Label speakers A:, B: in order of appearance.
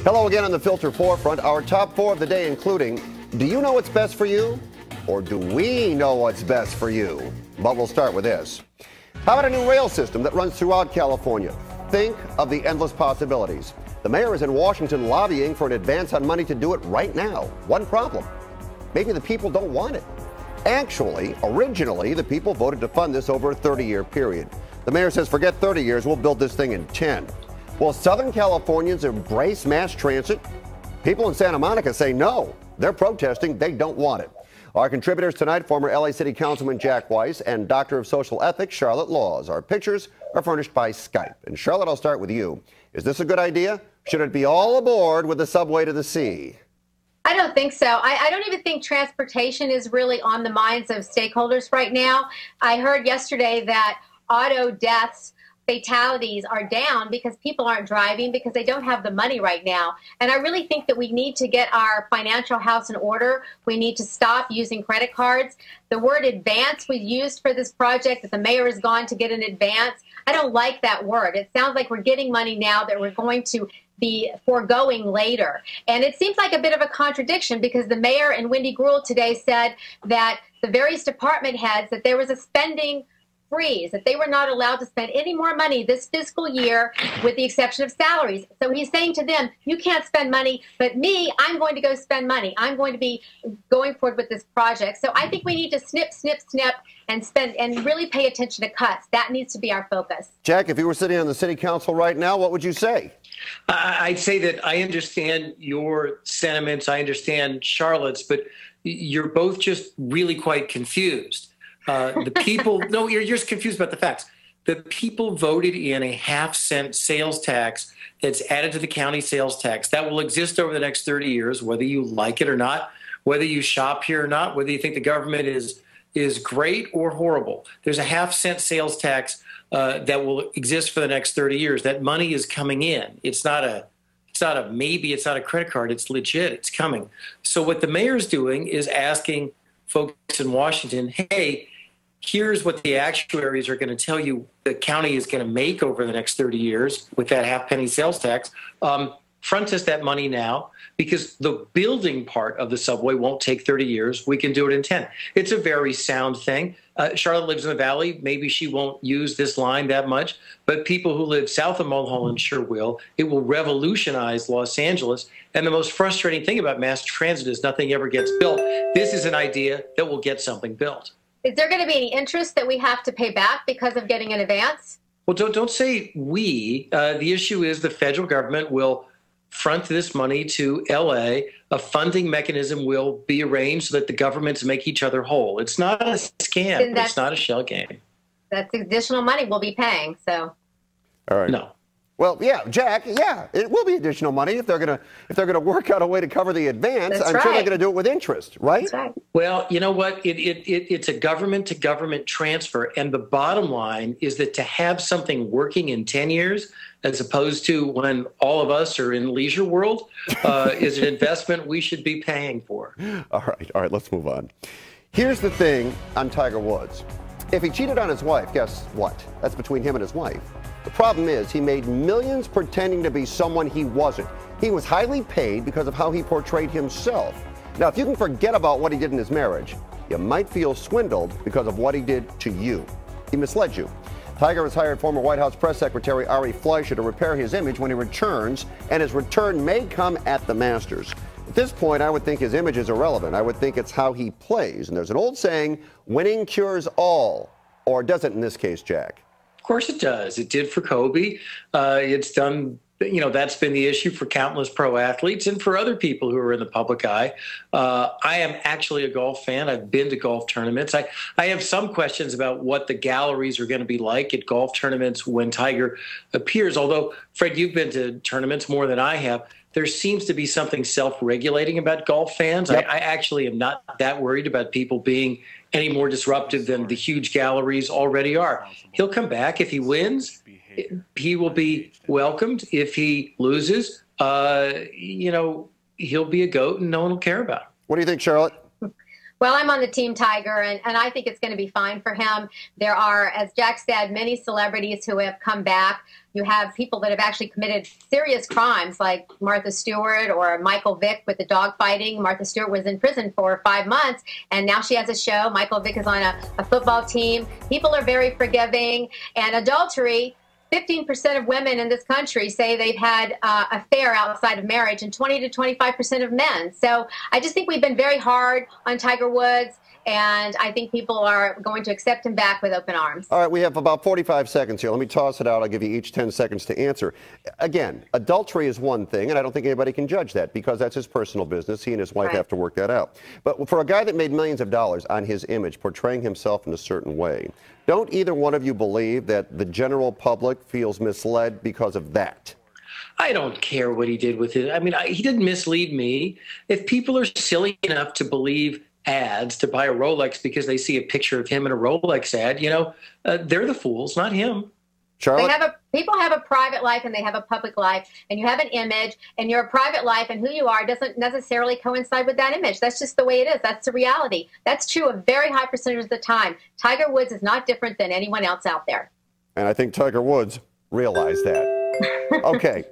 A: Hello again on the Filter Forefront. Our top four of the day including, do you know what's best for you? Or do we know what's best for you? But we'll start with this. How about a new rail system that runs throughout California? Think of the endless possibilities. The mayor is in Washington lobbying for an advance on money to do it right now. One problem. Maybe the people don't want it. Actually, originally, the people voted to fund this over a 30-year period. The mayor says, forget 30 years, we'll build this thing in 10. Will Southern Californians embrace mass transit? People in Santa Monica say no. They're protesting. They don't want it. Our contributors tonight, former LA City Councilman Jack Weiss and Doctor of Social Ethics Charlotte Laws. Our pictures are furnished by Skype. And Charlotte, I'll start with you. Is this a good idea? Should it be all aboard with the subway to the sea?
B: I don't think so. I don't even think transportation is really on the minds of stakeholders right now. I heard yesterday that auto deaths, fatalities are down because people aren't driving because they don't have the money right now. And I really think that we need to get our financial house in order. We need to stop using credit cards. The word advance was used for this project, that the mayor has gone to get an advance. I don't like that word. It sounds like we're getting money now that we're going to be foregoing later. And it seems like a bit of a contradiction because the mayor and Wendy Gruhl today said that the various department heads, that there was a spending freeze, that they were not allowed to spend any more money this fiscal year with the exception of salaries. So he's saying to them, you can't spend money, but me, I'm going to go spend money. I'm going to be going forward with this project. So I think we need to snip, snip, snip and spend and really pay attention to cuts. That needs to be our focus.
A: Jack, if you were sitting on the city council right now, what would you say?
C: I'd say that I understand your sentiments. I understand Charlotte's, but you're both just really quite confused. The people, no, you're just confused about the facts. The people voted in a half-cent sales tax that's added to the county sales tax that will exist over the next 30 years, whether you like it or not, whether you shop here or not, whether you think the government is great or horrible. There's a half-cent sales tax that will exist for the next 30 years. That money is coming in. It's not a maybe, it's not a credit card. It's legit. It's coming. So what the mayor's doing is asking folks in Washington, hey, here's what the actuaries are going to tell you the county is going to make over the next 30 years with that half-penny sales tax. Front us that money now because the building part of the subway won't take 30 years. We can do it in 10. It's a very sound thing. Charlotte lives in the Valley. Maybe she won't use this line that much, but people who live south of Mulholland sure will. It will revolutionize Los Angeles. And the most frustrating thing about mass transit is nothing ever gets built. This is an idea that will get something built.
B: Is there going to be any interest that we have to pay back because of getting an advance?
C: Well, don't say we. The issue is the federal government will front this money to L.A. A funding mechanism will be arranged so that the governments make each other whole. It's not a scam. It's not a shell game.
B: That's additional money we'll be paying. So,
A: all right.
C: No.
A: Well, yeah, Jack, yeah, it will be additional money if they're gonna work out a way to cover the advance.
B: That's
A: I'm
B: right.
A: sure they're going to do it with interest, right?
B: That's right.
C: Well, you know what? It's a government-to-government transfer, and the bottom line is that to have something working in 10 years, as opposed to when all of us are in leisure world, is an investment we should be paying for.
A: All right, let's move on. Here's the thing on Tiger Woods. If he cheated on his wife, guess what? That's between him and his wife. The problem is he made millions pretending to be someone he wasn't. He was highly paid because of how he portrayed himself. Now, if you can forget about what he did in his marriage, you might feel swindled because of what he did to you. He misled you. Tiger has hired former White House press secretary Ari Fleischer to repair his image when he returns, and his return may come at the Masters. At this point, I would think his image is irrelevant. I would think it's how he plays. And there's an old saying, winning cures all. Or does it in this case, Jack?
C: Of course it does. It did for Kobe. It's done, that's been the issue for countless pro athletes and for other people who are in the public eye. I am actually a golf fan. I've been to golf tournaments. I have some questions about what the galleries are going to be like at golf tournaments when Tiger appears. Although, Fred, you've been to tournaments more than I have. There seems to be something self-regulating about golf fans. Yep. I actually am not that worried about people being any more disruptive than the huge galleries already are. He'll come back. If he wins, he will be welcomed. If he loses, he'll be a goat and no one will care about him.
A: What do you think, Charlotte?
B: Well, I'm on the team Tiger, and I think it's going to be fine for him. There are, as Jack said, many celebrities who have come back. You have people that have actually committed serious crimes, like Martha Stewart or Michael Vick with the dog fighting. Martha Stewart was in prison for 5 months, and now she has a show. Michael Vick is on a football team. People are very forgiving. And adultery, 15% of women in this country say they've had an affair outside of marriage, and 20 to 25% of men. So I just think we've been very hard on Tiger Woods, and I think people are going to accept him back with open arms.
A: All right, we have about 45 seconds here. Let me toss it out. I'll give you each 10 seconds to answer. Again, adultery is one thing, and I don't think anybody can judge that because that's his personal business. He and his wife have to work that out. But for a guy that made millions of dollars on his image, portraying himself in a certain way, don't either one of you believe that the general public feels misled because of that?
C: I don't care what he did with it. I mean, he didn't mislead me. If people are silly enough to believe ads to buy a Rolex because they see a picture of him in a Rolex ad, you know, they're the fools, not him.
A: Charlotte?
B: People have a private life and they have a public life, and you have an image, and your private life and who you are doesn't necessarily coincide with that image. That's just the way it is. That's the reality. That's true a very high percentage of the time. Tiger Woods is not different than anyone else out there.
A: And I think Tiger Woods realized that. Okay.